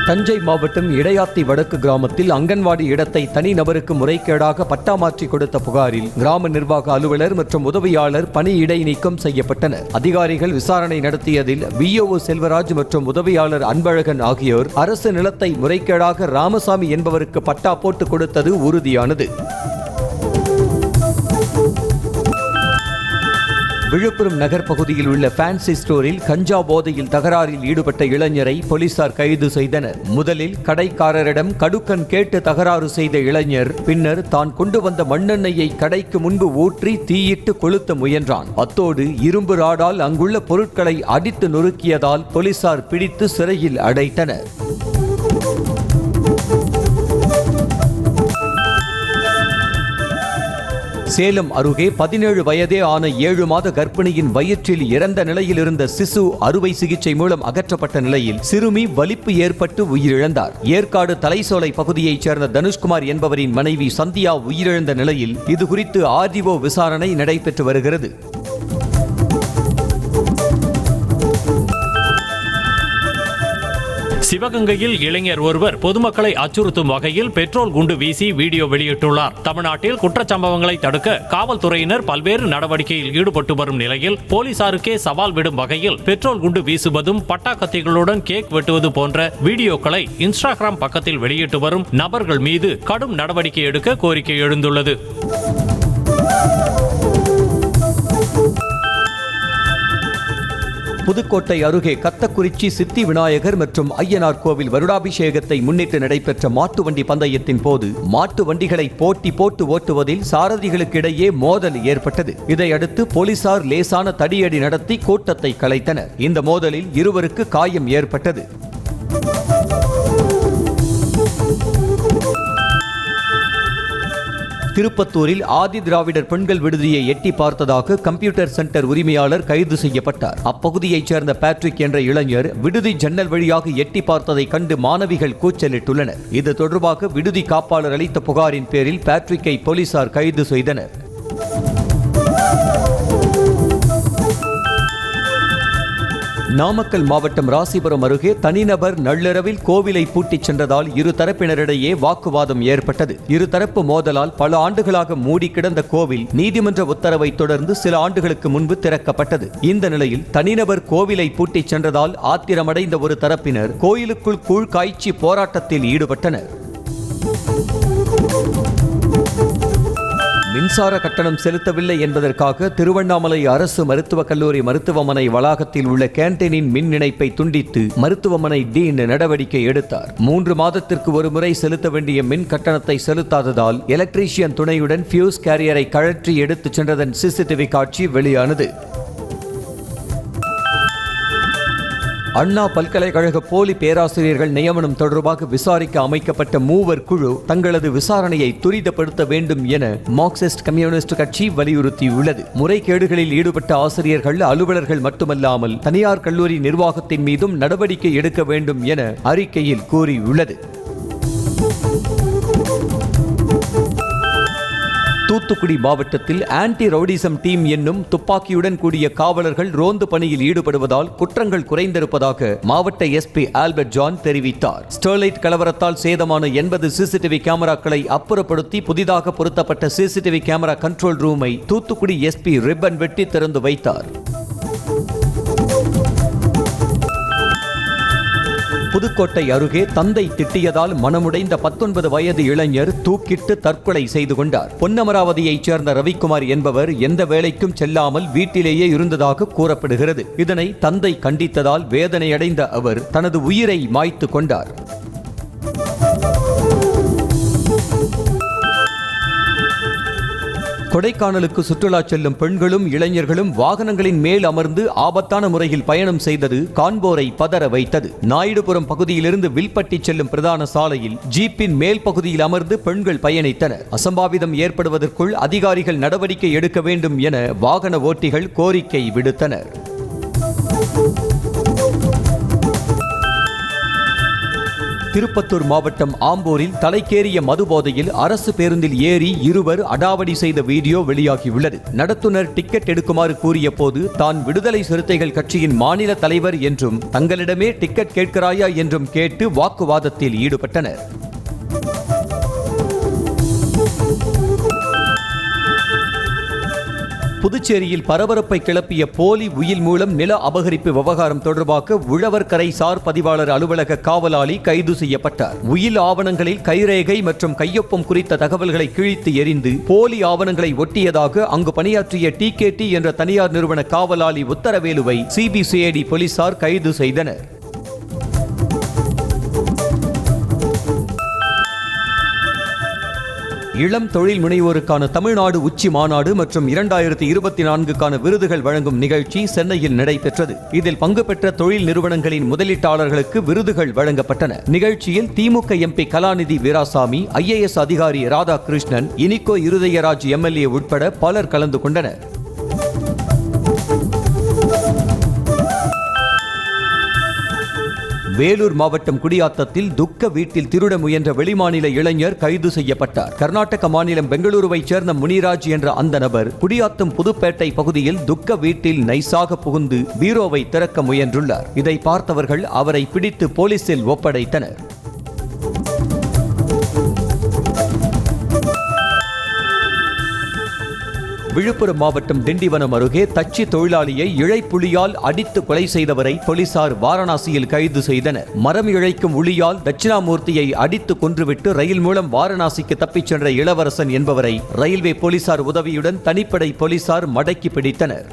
S1: தஞ்சை மாவட்டம் இடையாத்தி வடக்கு கிராமத்தில் அங்கன்வாடி இடத்தை தனிநபருக்கு முறைகேடாக பட்டா மாற்றி கொடுத்த புகாரில் கிராம நிர்வாக அலுவலர் மற்றும் உதவியாளர் பணி இடைநீக்கம் செய்யப்பட்டனர். அதிகாரிகள் விசாரணை நடத்தியதில் விஓஓ செல்வராஜ் மற்றும் உதவியாளர் அன்பழகன் ஆகியோர் அரசு நிலத்தை முறைகேடாக ராமசாமி என்பவருக்கு பட்டா போட்டு கொடுத்தது உறுதியானது. விழுப்புரம் நகர் பகுதியில் உள்ள ஃபேன்சி ஸ்டோரில் கஞ்சா போதையில் தகராறில் ஈடுபட்ட இளைஞரை போலீசார் கைது செய்தனர். முதலில் கடைக்காரரிடம் கடுக்கன் கேட்டு தகராறு செய்த இளைஞர் பின்னர் தான் கொண்டு வந்த மண்ணெண்ணெயை கடைக்கு முன்பு ஊற்றி தீயிட்டு கொளுத்த முயன்றான். அத்தோடு இரும்பு ராடால் அங்குள்ள பொருட்களை அடித்து நொறுக்கியதால் போலீசார் பிடித்து சிறையில் அடைத்தனர். சேலம் அருகே 17 வயதே ஆன 7 மாத கர்ப்பிணியின் வயிற்றில் இறந்த நிலையில் இருந்த சிசு அறுவை சிகிச்சை மூலம் அகற்றப்பட்ட நிலையில் சிறுமி வலிப்பு ஏற்பட்டு உயிரிழந்தார். ஏற்காடு தலைசோலை பகுதியைச் சேர்ந்த தனுஷ்குமார் என்பவரின் மனைவி சந்தியா உயிரிழந்த நிலையில் இதுகுறித்து ஆர்டிஓ விசாரணை நடைபெற்று வருகிறது.
S2: சிவகங்கையில் இளைஞர் ஒருவர் பொதுமக்களை அச்சுறுத்தும் வகையில் பெட்ரோல் குண்டு வீசி வீடியோ வெளியிட்டுள்ளார். தமிழ்நாட்டில் குற்றச்சம்பவங்களை தடுக்க காவல்துறையினர் பல்வேறு நடவடிக்கையில் ஈடுபட்டு வரும் நிலையில் போலீசாருக்கே சவால் விடும் வகையில் பெட்ரோல் குண்டு வீசுவதும் பட்டாக்கத்திகளுடன் கேக் வெட்டுவது போன்ற வீடியோக்களை இன்ஸ்டாகிராம் பக்கத்தில் வெளியிட்டு வரும் நபர்கள் மீது கடும் நடவடிக்கை எடுக்க கோரிக்கை எழுந்துள்ளது.
S1: புதுக்கோட்டை அருகே கத்தக்குறிச்சி சித்தி விநாயகர் மற்றும் ஐயனார் கோவில் வருடாபிஷேகத்தை முன்னிட்டு நடைபெற்ற மாட்டு வண்டி பந்தயத்தின் போது மாட்டு வண்டிகளை போட்டி போட்டு ஓட்டுவதில் சாரதிகளுக்கு இடையே மோதல் ஏற்பட்டது. இதையடுத்து போலீசார் லேசான தடியடி நடத்தி கூட்டத்தை கலைத்தனர். இந்த மோதலில் இருவருக்கு காயம் ஏற்பட்டது. திருப்பத்தூரில் ஆதி திராவிடர் பெண்கள் விடுதியை எட்டி பார்த்ததாக கம்ப்யூட்டர் சென்டர் உரிமையாளர் கைது செய்யப்பட்டார். அப்பகுதியைச் சேர்ந்த பேட்ரிக் என்ற இளைஞர் விடுதி ஜன்னல் வழியாக எட்டி பார்த்ததை கண்டு மாணவிகள் கூச்சலிட்டுள்ளனர். இது தொடர்பாக விடுதி காப்பாளர் அளித்த புகாரின் பேரில் பேட்ரிக்கை போலீசார் கைது செய்தனர். நாமக்கல் மாவட்டம் ராசிபுரம் அருகே தனிநபர் நள்ளிரவில் கோவிலை பூட்டிச் சென்றதால் இரு தரப்பினரிடையே வாக்குவாதம் ஏற்பட்டது. இருதரப்பு மோதலால் பல ஆண்டுகளாக மூடி கிடந்த கோவில் நீதிமன்ற உத்தரவை தொடர்ந்து சில ஆண்டுகளுக்கு முன்பு திறக்கப்பட்டது. இந்த நிலையில் தனிநபர் கோவிலை பூட்டிச் சென்றதால் ஆத்திரமடைந்த ஒரு தரப்பினர் கோயிலுக்குள் கூழ் காய்ச்சி போராட்டத்தில் ஈடுபட்டனர். மின்சார கட்டணம் செலுத்தவில்லை என்பதற்காக திருவண்ணாமலை அரசு மருத்துவக் கல்லூரி மருத்துவமனை வளாகத்தில் உள்ள கேண்டீனின் மின் இணைப்பை துண்டித்து மருத்துவமனை டீன் நடவடிக்கை எடுத்தார். 3 மாதத்திற்கு ஒரு முறை செலுத்த வேண்டிய மின் கட்டணத்தை செலுத்தாததால் எலக்ட்ரீஷியன் துணையுடன் ஃபியூஸ் கேரியரை கழற்றி எடுத்துச் சென்றதன் சிசிடிவி காட்சி வெளியானது. அண்ணா பல்கலைக்கழக போலி பேராசிரியர்கள் நியமனம் தொடர்பாக விசாரிக்க அமைக்கப்பட்ட மூவர் குழு தங்களது விசாரணையை துரிதப்படுத்த வேண்டும் என மார்க்சிஸ்ட் கம்யூனிஸ்ட் கட்சி வலியுறுத்தியுள்ளது. முறைகேடுகளில் ஈடுபட்ட ஆசிரியர்கள், அலுவலர்கள் மட்டுமல்லாமல் தனியார் கல்லூரி நிர்வாகத்தின் மீதும் நடவடிக்கை எடுக்க வேண்டும் என அறிக்கையில் கூறியுள்ளது. தூத்துக்குடி மாவட்டத்தில் ஆன்டி ரவுடிசம் டீம் என்னும் துப்பாக்கியுடன் கூடிய காவலர்கள் ரோந்து பணியில் ஈடுபடுவதால் குற்றங்கள் குறைந்திருப்பதாக மாவட்ட எஸ்பி ஆல்பர்ட் ஜான் தெரிவித்தார். ஸ்டெர்லைட் கலவரத்தால் சேதமான 80 சிசிடிவி கேமராக்களை அப்புறப்படுத்தி புதிதாக பொருத்தப்பட்ட சிசிடிவி கேமரா கண்ட்ரோல் ரூமை தூத்துக்குடி எஸ்பி ரிப்பன் வெட்டி திறந்து வைத்தார். புதுக்கோட்டை அருகே தந்தை திட்டியதால் மனமுடைந்த 19 வயது இளைஞர் தூக்கிட்டு தற்கொலை செய்து கொண்டார். பொன்னமராவதியைச் சேர்ந்த ரவிக்குமார் என்பவர் எந்த வேலைக்கும் செல்லாமல் வீட்டிலேயே இருந்ததாக கூறப்படுகிறது. இதனை தந்தை கண்டித்ததால் வேதனையடைந்த அவர் தனது உயிரை மாய்த்து கொண்டார். கொடைக்கானலுக்கு சுற்றுலா செல்லும் பெண்களும் இளைஞர்களும் வாகனங்களின் மேல் அமர்ந்து ஆபத்தான முறையில் பயணம் செய்தது காண்போரை பதற வைத்தது. நாயுடுபுரம் பகுதியிலிருந்து வில்பட்டி செல்லும் பிரதான சாலையில் ஜீப்பின் மேல் பகுதியில் அமர்ந்து பெண்கள் பயணித்தனர். அசம்பாவிதம் ஏற்படுவதற்குள் அதிகாரிகள் நடவடிக்கை எடுக்க வேண்டும் என வாகன ஓட்டிகள் கோரிக்கை விடுத்தனர். திருப்பத்தூர் மாவட்டம் ஆம்பூரில் தலைக்கேறிய மது போதையில் அரசு பேருந்தில் ஏறி இருவர் அடாவடி செய்த வீடியோ வெளியாகியுள்ளது. நடத்துனர் டிக்கெட் எடுக்குமாறு கூறிய போது தான் விடுதலை சிறுத்தைகள் கட்சியின் மாநில தலைவர் என்றும் தங்களிடமே டிக்கெட் கேட்கிறாயா என்றும் கேட்டு வாக்குவாதத்தில் ஈடுபட்டனர். புதுச்சேரியில் பரபரப்பை கிளப்பிய போலி உயில் மூலம் நில அபகரிப்பு விவகாரம் தொடர்பாக உழவர்கரை சார் பதிவாளர் அலுவலக காவலாளி கைது செய்யப்பட்டார். உயில் ஆவணங்களில் கைரேகை மற்றும் கையொப்பம் குறித்த தகவல்களை கிழித்து எறிந்து போலி ஆவணங்களை ஒட்டியதாக அங்கு பணியாற்றிய டிகேடி என்ற தனியார் நிறுவன காவலாளி உத்தரவேலுவை சிபிசிஐடி போலீசார் கைது செய்தனர். இளம் தொழில் முனைவோருக்கான தமிழ்நாடு உச்சி மாநாடு மற்றும் 2024க்கான விருதுகள் வழங்கும் நிகழ்ச்சி சென்னையில் நடைபெற்றது. இதில் பங்கு பெற்ற தொழில் நிறுவனங்களின் முதலீட்டாளர்களுக்கு விருதுகள் வழங்கப்பட்டன. நிகழ்ச்சியில் திமுக எம்பி கலாநிதி வீராசாமி, IAS அதிகாரி ராதாகிருஷ்ணன், இனிகோ இருதயராஜ் MLA உட்பட பலர் கலந்து கொண்டனர். வேலூர் மாவட்டம் குடியாத்தத்தில் துக்க வீட்டில் திருட முயன்ற வெளிமாநில இளைஞர் கைது செய்யப்பட்டார். கர்நாடக மாநிலம் பெங்களூருவைச் சேர்ந்த முனிராஜ் என்ற அந்த நபர் குடியாத்தம் புதுப்பேட்டை பகுதியில் துக்க வீட்டில் நைசாக புகுந்து பீரோவை திறக்க முயன்றுள்ளார். இதை பார்த்தவர்கள் அவரை பிடித்து போலீசில் ஒப்படைத்தனர். விழுப்புரம் மாவட்டம் திண்டிவனம் அருகே தச்சி தொழிலாளியை இழைப்புலியால் அடித்து கொலை செய்தவரை போலீசார் வாரணாசியில் கைது செய்தனர். மரம் இழைக்கும் உளியால் தட்சிணாமூர்த்தியை அடித்து கொன்றுவிட்டு ரயில் மூலம் வாரணாசிக்கு தப்பிச் சென்ற இளவரசன் என்பவரை ரயில்வே போலீசார் உதவியுடன் தனிப்படை போலீசார் மடக்கி பிடித்தனர்.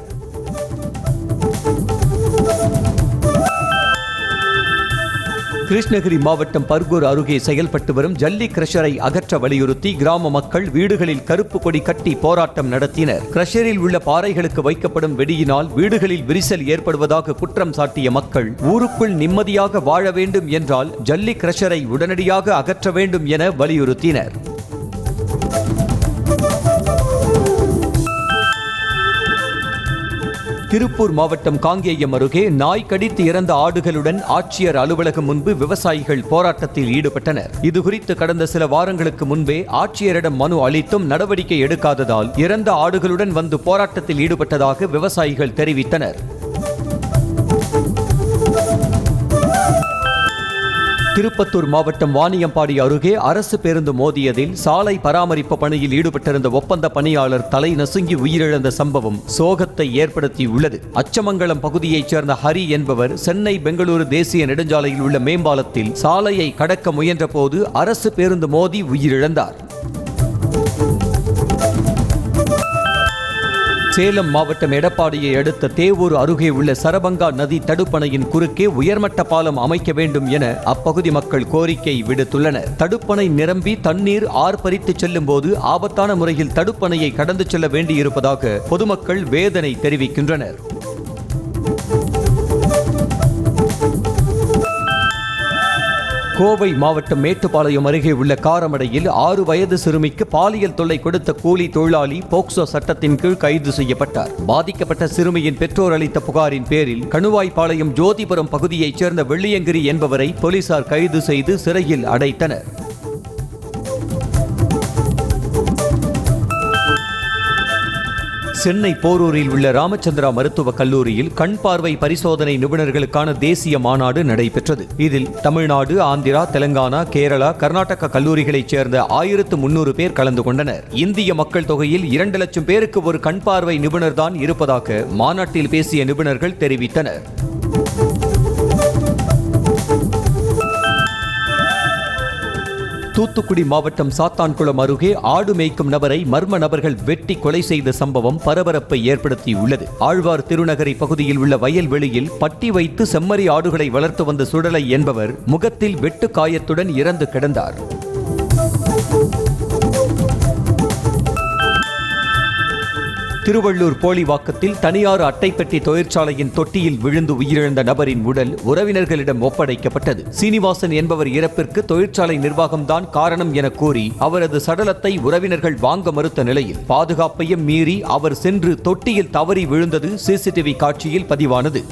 S1: கிருஷ்ணகிரி மாவட்டம் பர்கூர் அருகே செயல்பட்டு வரும் ஜல்லி கிரஷரை அகற்ற வலியுறுத்தி கிராம மக்கள் வீடுகளில் கருப்பு கொடி கட்டி போராட்டம் நடத்தினர். கிரஷரில் உள்ள பாறைகளுக்கு வைக்கப்படும் வெடியினால் வீடுகளில் விரிசல் ஏற்படுவதாக குற்றம் சாட்டிய மக்கள் ஊருக்குள் நிம்மதியாக வாழ வேண்டும் என்றால் ஜல்லி கிரஷரை உடனடியாக அகற்ற வேண்டும் என வலியுறுத்தினர். திருப்பூர் மாவட்டம் காங்கேயம் அருகே நாய் கடித்து இறந்த ஆடுகளுடன் ஆட்சியர் அலுவலகம் முன்பு விவசாயிகள் போராட்டத்தில் ஈடுபட்டனர். இதுகுறித்து கடந்த சில வாரங்களுக்கு முன்பே ஆட்சியரிடம் மனு அளித்தும் நடவடிக்கை எடுக்காததால் இறந்த ஆடுகளுடன் வந்து போராட்டத்தில் ஈடுபட்டதாக விவசாயிகள் தெரிவித்தனர். திருப்பத்தூர் மாவட்டம் வாணியம்பாடி அருகே அரசு பேருந்து மோதியதில் சாலை பராமரிப்பு பணியில் ஈடுபட்டிருந்த ஒப்பந்த பணியாளர் தலை நசுங்கி உயிரிழந்த சம்பவம் சோகத்தை ஏற்படுத்தியுள்ளது. அச்சமங்கலம் பகுதியைச் சேர்ந்த ஹரி என்பவர் சென்னை பெங்களூரு தேசிய நெடுஞ்சாலையில் உள்ள மேம்பாலத்தில் சாலையை கடக்க முயன்றபோது அரசு பேருந்து மோதி உயிரிழந்தார். சேலம் மாவட்டம் எடப்பாடியை அடுத்த தேவூர் அருகே உள்ள சரபங்கா நதி தடுப்பணையின் குறுக்கே உயர்மட்ட பாலம் அமைக்க வேண்டும் என அப்பகுதி மக்கள் கோரிக்கை விடுத்துள்ளனர். தடுப்பணை நிரம்பி தண்ணீர் ஆர்ப்பரித்து செல்லும் போது ஆபத்தான முறையில் தடுப்பணையை கடந்து செல்ல வேண்டியிருப்பதாக பொதுமக்கள் வேதனை தெரிவிக்கின்றனர். கோவை மாவட்டம் மேட்டுப்பாளையம் அருகே உள்ள காரமடையில் 6 வயது சிறுமிக்கு பாலியல் தொல்லை கொடுத்த கூலி தொழிலாளி போக்சோ சட்டத்தின் கீழ் கைது செய்யப்பட்டார். பாதிக்கப்பட்ட சிறுமியின் பெற்றோர் அளித்த புகாரின் பேரில் கணுவாய்பாளையம் ஜோதிபுரம் பகுதியைச் சேர்ந்த வெள்ளியங்கிரி என்பவரை போலீசார் கைது செய்து சிறையில் அடைத்தனர். சென்னை போரூரில் உள்ள ராமச்சந்திரா மருத்துவக் கல்லூரியில் கண் பார்வை பரிசோதனை நிபுணர்களுக்கான தேசிய மாநாடு நடைபெற்றது. இதில் தமிழ்நாடு, ஆந்திரா, தெலங்கானா, கேரளா, கர்நாடகா கல்லூரிகளைச் சேர்ந்த 1300 பேர் கலந்து கொண்டனர். இந்திய மக்கள் தொகையில் 2 லட்சம் பேருக்கு ஒரு கண் பார்வை நிபுணர் தான் இருப்பதாக மாநாட்டில் பேசிய நிபுணர்கள் தெரிவித்தனர். தூத்துக்குடி மாவட்டம் சாத்தான்குளம் அருகே ஆடு மேய்க்கும் நபரை மர்ம நபர்கள் வெட்டி கொலை செய்த சம்பவம் பரபரப்பை ஏற்படுத்தியுள்ளது. ஆழ்வார் திருநகரை பகுதியில் உள்ள வயல்வெளியில் பட்டி வைத்து செம்மறி ஆடுகளை வளர்த்து வந்த சுடலை என்பவர் முகத்தில் வெட்டு காயத்துடன் இறந்து கிடந்தார். திருவள்ளூர் போலிவாக்கத்தில் தனியார் அட்டைப்பெட்டி தொழிற்சாலையின் தொட்டியில் விழுந்து உயிரிழந்த நபரின் உடல் உறவினர்களிடம் ஒப்படைக்கப்பட்டது. சீனிவாசன் என்பவர் இறப்பிற்கு தொழிற்சாலை நிர்வாகம்தான் காரணம் என கூறி அவரது சடலத்தை உறவினர்கள் வாங்க மறுத்த நிலையில் பாதுகாப்பையும் மீறி அவர் சென்று தொட்டியில் தவறி விழுந்தது சிசிடிவி காட்சியில் பதிவானது.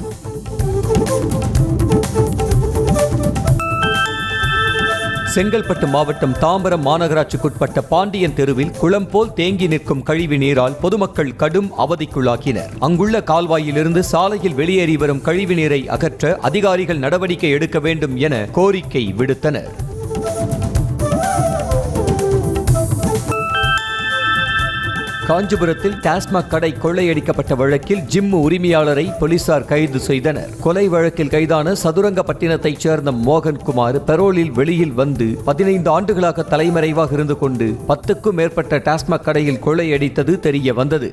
S1: செங்கல்பட்டு மாவட்டம் தாம்பரம் மாநகராட்சிக்குட்பட்ட பாண்டியன் தெருவில் குளம் போல் தேங்கி நிற்கும் கழிவு நீரால் பொதுமக்கள் கடும் அவதிக்குள்ளாக்கினர். அங்குள்ள கால்வாயிலிருந்து சாலையில் வெளியேறி வரும் கழிவு நீரை அகற்ற அதிகாரிகள் நடவடிக்கை எடுக்க வேண்டும் என கோரிக்கை விடுத்தனர். காஞ்சிபுரத்தில் டாஸ்மாக் கடை கொள்ளையடிக்கப்பட்ட வழக்கில் ஜிம் உரிமையாளரை போலீசார் கைது செய்தனர். கொலை வழக்கில் கைதான சதுரங்கப்பட்டினத்தைச் சேர்ந்த மோகன்குமார் பெரோலில் வெளியில் வந்து 15 ஆண்டுகளாக தலைமறைவாக இருந்து கொண்டு 10க்கும் மேற்பட்ட டாஸ்மாக் கடையில் கொள்ளையடித்தது தெரிய வந்தது.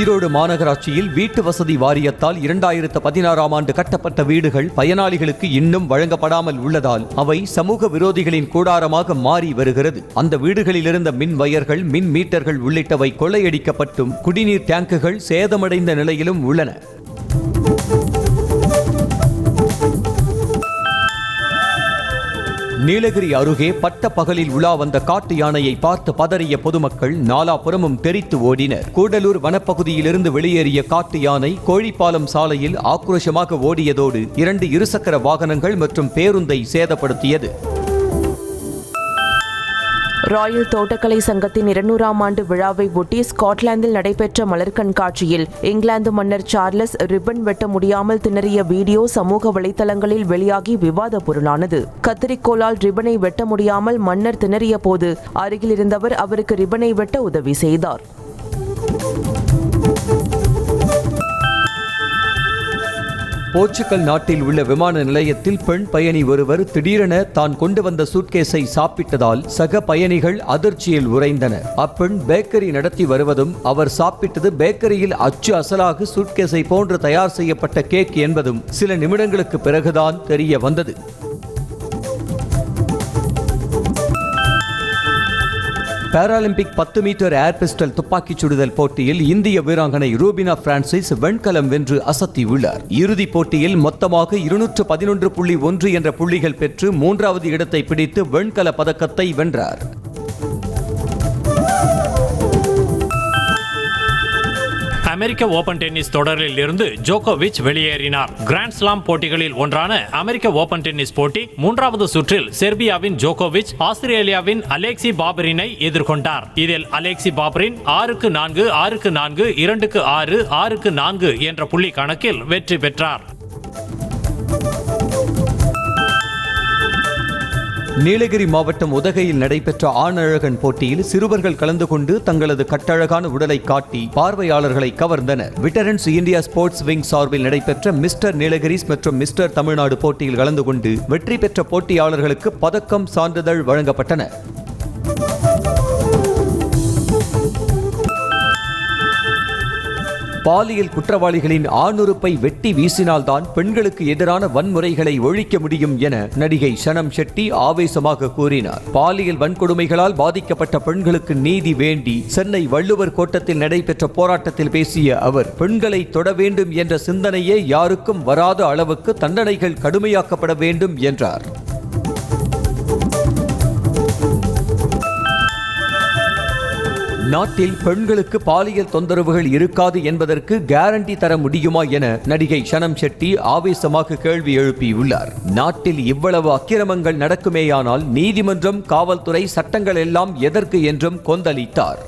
S1: ஈரோடு மாநகராட்சியில் வீட்டு வசதி வாரியத்தால் 2016ஆம் ஆண்டு கட்டப்பட்ட வீடுகள் பயனாளிகளுக்கு இன்னும் வழங்கப்படாமல் உள்ளதால் அவை சமூக விரோதிகளின் கூடாரமாக மாறி வருகிறது. அந்த வீடுகளில் இருந்த மின் வயர்கள், மின் மீட்டர்கள் உள்ளிட்டவை கொள்ளையடிக்கப்பட்டும் குடிநீர் டேங்குகள் சேதமடைந்த நிலையிலும் உள்ளன. நீலகிரி அருகே பட்ட பகலில் உலா வந்த காட்டு யானையை பார்த்து பதறிய பொதுமக்கள் நாலாபுறமும் தெரித்து ஓடினர். கூடலூர் வனப்பகுதியிலிருந்து வெளியேறிய காட்டு யானை கோழிப்பாலம் சாலையில் ஆக்ரோஷமாக ஓடியதோடு 2 இருசக்கர வாகனங்கள் மற்றும் பேருந்தை சேதப்படுத்தியது.
S5: ராயல் தோட்டக்கலை சங்கத்தின் 200ஆம் ஆண்டு விழாவை ஒட்டி ஸ்காட்லாந்தில் நடைபெற்ற மலர் கண்காட்சியில் இங்கிலாந்து மன்னர் சார்லஸ் ரிப்பன் வெட்ட முடியாமல் திணறிய வீடியோ சமூக வலைதளங்களில் வெளியாகி விவாத பொருளானது. கத்திரிக்கோளால் ரிப்பனை வெட்ட முடியாமல் மன்னர் திணறிய போது அருகில் இருந்தவர் அவருக்கு ரிப்பனை வெட்ட உதவி செய்தார்.
S1: போர்ச்சுகல் நாட்டில் உள்ள விமான நிலையத்தில் பெண் பயணி ஒருவர் திடீரென தான் கொண்டு வந்த சூட்கேஸை சாப்பிட்டதால் சக பயணிகள் அதிர்ச்சியில் உறைந்தனர். அப்பெண் பேக்கரி நடத்தி வருவதும் அவர் சாப்பிட்டது பேக்கரியில் அச்சு அசலாக சூட்கேஸை போன்று தயார் செய்யப்பட்ட கேக் என்பதும் சில நிமிடங்களுக்கு பிறகுதான் தெரிய வந்தது. பாராலிம்பிக் 10 மீட்டர் ஏர் பிஸ்டல் துப்பாக்கிச் சுடுதல் போட்டியில் இந்திய வீராங்கனை ரூபினா பிரான்சிஸ் வெண்கலம் வென்று அசத்தியுள்ளார். இறுதிப் போட்டியில் மொத்தமாக 211.1 என்ற புள்ளிகள் பெற்று 3வது இடத்தை பிடித்து வெண்கல பதக்கத்தை வென்றார்.
S2: அமெரிக்க ஓபன் டென்னிஸ் தொடரில் இருந்து ஜோகோவிச் வெளியேறினார். கிராண்ட் ஸ்லாம் போட்டிகளில் ஒன்றான அமெரிக்க ஓபன் டென்னிஸ் போட்டி 3வது சுற்றில் செர்பியாவின் ஜோகோவிச் ஆஸ்திரேலியாவின் அலெக்சி பாபரினை எதிர்கொண்டார். இதில் அலெக்சி பாபரின் 6-4, 6-4, 2-6, 6-4 என்ற புள்ளி கணக்கில் வெற்றி பெற்றார்.
S1: நீலகிரி மாவட்டம் உதகையில் நடைபெற்ற ஆணழகன் போட்டியில் சிறுவர்கள் கலந்து கொண்டு தங்களது கட்டழகான உடலை காட்டி பார்வையாளர்களை கவர்ந்தனர். வெட்டரன்ஸ் இந்தியா ஸ்போர்ட்ஸ் விங் சார்பில் நடைபெற்ற மிஸ்டர் நீலகிரிஸ் மற்றும் மிஸ்டர் தமிழ்நாடு போட்டியில் கலந்து கொண்டு வெற்றி பெற்ற போட்டியாளர்களுக்கு பதக்கம், சான்றிதழ் வழங்கப்பட்டன. பாலியல் குற்றவாளிகளின் ஆணுறுப்பை வெட்டி வீசினால்தான் பெண்களுக்கு எதிரான வன்முறைகளை ஒழிக்க முடியும் என நடிகை சனம் ஷெட்டி ஆவேசமாக கூறினார். பாலியல் வன்கொடுமைகளால் பாதிக்கப்பட்ட பெண்களுக்கு நீதி வேண்டி சென்னை வள்ளுவர் கோட்டத்தில் நடைபெற்ற போராட்டத்தில் பேசிய அவர், பெண்களை தொட வேண்டும் என்ற சிந்தனையே யாருக்கும் வராத அளவுக்கு தண்டனைகள் கடுமையாக்கப்பட வேண்டும் என்றார். நாட்டில் பெண்களுக்கு பாலியல் தொந்தரவுகள் இருக்காது என்பதற்கு கேரண்டி தர முடியுமா என நடிகை சனம் ஷெட்டி ஆவேசமாக கேள்வி எழுப்பியுள்ளார். நாட்டில் இவ்வளவு அக்கிரமங்கள் நடக்குமேயானால் நீதிமன்றம், காவல்துறை, சட்டங்கள் எல்லாம் எதற்கு என்றும் கொந்தளித்தார்.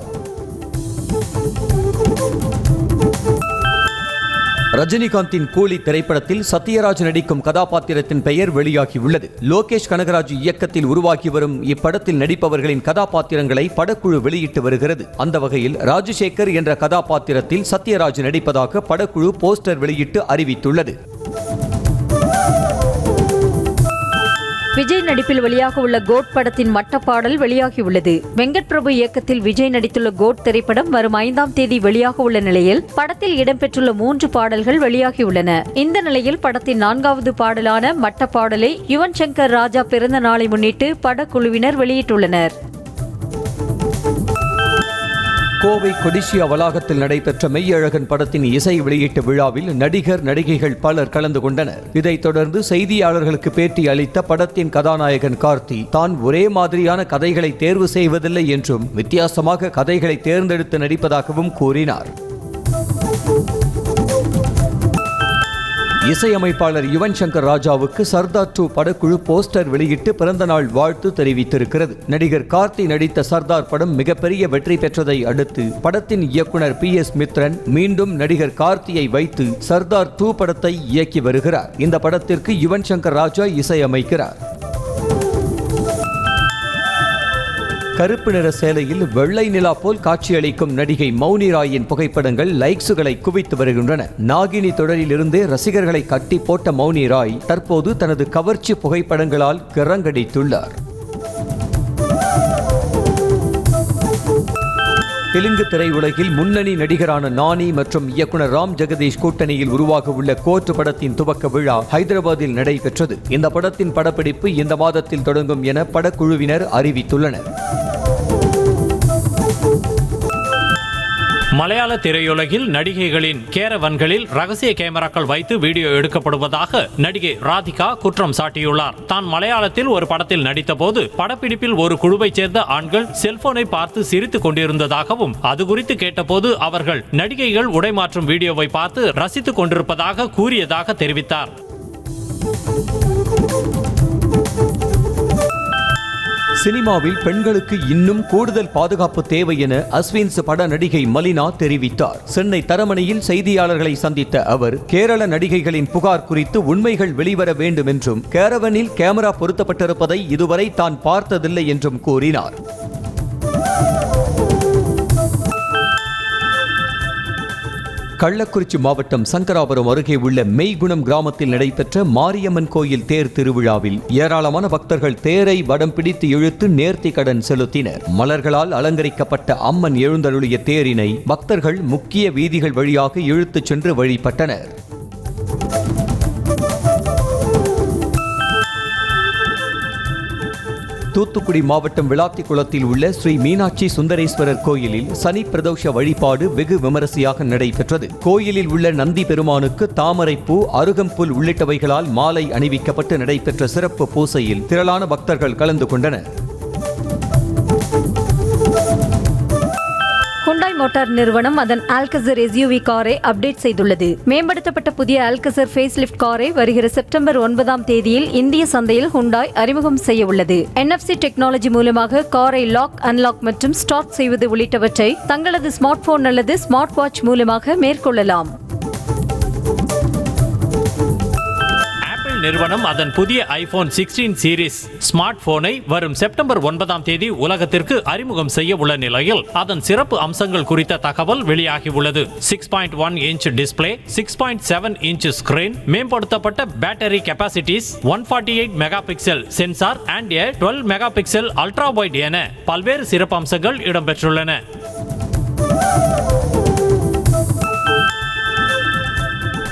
S1: ரஜினிகாந்தின் கூலி திரைப்படத்தில் சத்யராஜ் நடிக்கும் கதாபாத்திரத்தின் பெயர் வெளியாகியுள்ளது. லோகேஷ் கனகராஜ் இயக்கத்தில் உருவாகி வரும் இப்படத்தில் நடிப்பவர்களின் கதாபாத்திரங்களை படக்குழு வெளியிட்டு வருகிறது. அந்த வகையில் ராஜசேகர் என்ற கதாபாத்திரத்தில் சத்யராஜ் நடிப்பதாக படக்குழு போஸ்டர் வெளியிட்டு அறிவித்துள்ளது.
S4: விஜய் நடிப்பில் வெளியாக உள்ள கோட் படத்தின் மட்டப்பாடல் வெளியாகியுள்ளது. வெங்கட் பிரபு இயக்கத்தில் விஜய் நடித்துள்ள கோட் திரைப்படம் வரும் 5ஆம் தேதி வெளியாக உள்ள நிலையில் படத்தில் இடம்பெற்றுள்ள 3 பாடல்கள் வெளியாகியுள்ளன. இந்த நிலையில் படத்தின் 4வது பாடலான மட்டப்பாடலை யுவன் சங்கர் ராஜா பிறந்த நாளை முன்னிட்டு படக்குழுவினர் வெளியிட்டுள்ளனர்.
S1: கோவை கொடிசியா வளாகத்தில் நடைபெற்ற மெய்யழகன் படத்தின் இசை வெளியீட்டு விழாவில் நடிகர், நடிகைகள் பலர் கலந்து கொண்டனர். இதைத் தொடர்ந்து செய்தியாளர்களுக்கு பேட்டி அளித்த படத்தின் கதாநாயகன் கார்த்தி, தான் ஒரே மாதிரியான கதைகளை தேர்வு செய்வதில்லை என்றும் வித்தியாசமாக கதைகளை தேர்ந்தெடுத்து நடிப்பதாகவும் கூறினார். இசையமைப்பாளர் யுவன் சங்கர் ராஜாவுக்கு சர்தார் 2 படக்குழு போஸ்டர் வெளியிட்டு பிறந்தநாள் வாழ்த்து தெரிவித்திருக்கிறது. நடிகர் கார்த்தி நடித்த சர்தார் படம் மிகப்பெரிய வெற்றி பெற்றதை அடுத்து படத்தின் இயக்குனர் PS மித்ரன் மீண்டும் நடிகர் கார்த்தியை வைத்து சர்தார் 2 படத்தை இயக்கி வருகிறார். இந்த படத்திற்கு யுவன் சங்கர் ராஜா இசையமைக்கிறார். கருப்பு நிற சேலையில் வெள்ளை நிலா போல் காட்சியளிக்கும் நடிகை மௌனி ராயின் புகைப்படங்கள் லைக்ஸுகளை குவித்து வருகின்றன. நாகினி தொடரிலிருந்தே ரசிகர்களை கட்டி போட்ட மௌனி ராய் தற்போது தனது கவர்ச்சி புகைப்படங்களால் கிறங்கடித்துள்ளார். தெலுங்கு திரையுலகில் முன்னணி நடிகரான நானி மற்றும் இயக்குனர் ராம் ஜெகதீஷ் கூட்டணியில் உருவாக உள்ள கோர்ட் படத்தின் துவக்க விழா ஹைதராபாத்தில் நடைபெற்றது. இந்த படத்தின் படப்பிடிப்பு இந்த மாதத்தில் தொடங்கும் என படக்குழுவினர் அறிவித்துள்ளனர்.
S2: மலையாள திரையுலகில் நடிகைகளின் கேரவன்களில் ரகசிய கேமராக்கள் வைத்து வீடியோ எடுக்கப்படுவதாக நடிகை ராதிகா குற்றம் சாட்டியுள்ளார். தான் மலையாளத்தில் ஒரு படத்தில் நடித்த போது படப்பிடிப்பில் ஒரு குழுவைச் சேர்ந்த ஆண்கள் செல்போனை பார்த்து சிரித்துக் கொண்டிருந்ததாகவும், அது குறித்து கேட்டபோது அவர்கள் நடிகைகள் உடைமாற்றும் வீடியோவை பார்த்து ரசித்துக் கொண்டிருப்பதாக கூறியதாக தெரிவித்தார்.
S1: சினிமாவில் பெண்களுக்கு இன்னும் கூடுதல் பாதுகாப்பு தேவை என அஸ்வின்ஸ் பட நடிகை மலினா தெரிவித்தார். சென்னை தரமணியில் செய்தியாளர்களை சந்தித்த அவர், கேரள நடிகைகளின் புகார் குறித்து உண்மைகள் வெளிவர வேண்டும் என்றும், கேரவனில் கேமரா பொருத்தப்பட்டிருப்பதை இதுவரை தான் பார்த்ததில்லை என்றும் கூறினார். கள்ளக்குறிச்சி மாவட்டம் சங்கராபுரம் அருகே உள்ள மெய்குணம் கிராமத்தில் நடைபெற்ற மாரியம்மன் கோயில் தேர் திருவிழாவில் ஏராளமான பக்தர்கள் தேரை வடம் பிடித்து இழுத்து நேர்த்தி கடன் செலுத்தினர். மலர்களால் அலங்கரிக்கப்பட்ட அம்மன் எழுந்தருளிய தேரினை பக்தர்கள் முக்கிய வீதிகள் வழியாக இழுத்துச் சென்று வழிபட்டனர். தூத்துக்குடி மாவட்டம் விளாத்திக்குளத்தில் உள்ள ஸ்ரீ மீனாட்சி சுந்தரேஸ்வரர் கோயிலில் சனி பிரதோஷ வழிபாடு வெகு விமரிசையாக நடைபெற்றது. கோயிலில் உள்ள நந்தி பெருமானுக்கு தாமரைப்பூ, அருகம்புல் உள்ளிட்டவைகளால் மாலை அணிவிக்கப்பட்டு நடைபெற்ற சிறப்பு பூசையில் திரளான பக்தர்கள் கலந்து கொண்டனர்.
S4: ஹுண்டாய் மோட்டார் நிறுவனம் அதன் ஆல்கசர் SUV காரை அப்டேட் செய்துள்ளது. மேம்படுத்தப்பட்ட புதிய ஆல்கசர் ஃபேஸ்லிஃப்ட் காரை வருகிற செப்டம்பர் 9ஆம் தேதியில் இந்திய சந்தையில் ஹுண்டாய் அறிமுகம் செய்ய உள்ளது. NFC டெக்னாலஜி மூலமாக காரை லாக், அன்லாக் மற்றும் ஸ்டார்ட் செய்வது உள்ளிட்டவற்றை தங்களது ஸ்மார்ட் போன் அல்லது ஸ்மார்ட் வாட்ச் மூலமாக மேற்கொள்ளலாம்.
S2: நிறுவனம் அதன் புதிய iPhone 16 சீரிஸ் ஸ்மார்ட் போனை வரும் செப்டம்பர் 9ஆம் தேதி உலகத்திற்கு அறிமுகம் செய்ய உள்ள நிலையில் அதன் சிறப்பு அம்சங்கள் குறித்த தகவல் வெளியாகியுள்ளது. 6.1 இன்ச் டிஸ்பிளே, 6.7 இன்ச் ஸ்கிரீன், மேம்படுத்தப்பட்ட battery capacities, 148 mega pixel sensor and 12 mega pixel ultra wide என பல்வேறு சிறப்பு அம்சங்கள் இடம்பெற்றுள்ளன.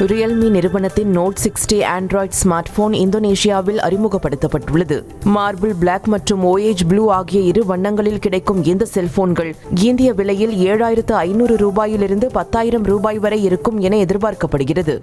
S5: ரியல்மி நிறுவனத்தின் நோட் 60 ஆண்ட்ராய்டு ஸ்மார்ட் போன் இந்தோனேஷியாவில் அறிமுகப்படுத்தப்பட்டுள்ளது. மார்பிள் பிளாக் மற்றும் ஓஏஜ் ப்ளூ ஆகிய இரு வண்ணங்களில் கிடைக்கும் இந்த செல்போன்கள் இந்திய விலையில் 7,500 ரூபாயிலிருந்து 10,000 ரூபாய் வரை இருக்கும் என எதிர்பார்க்கப்படுகிறது.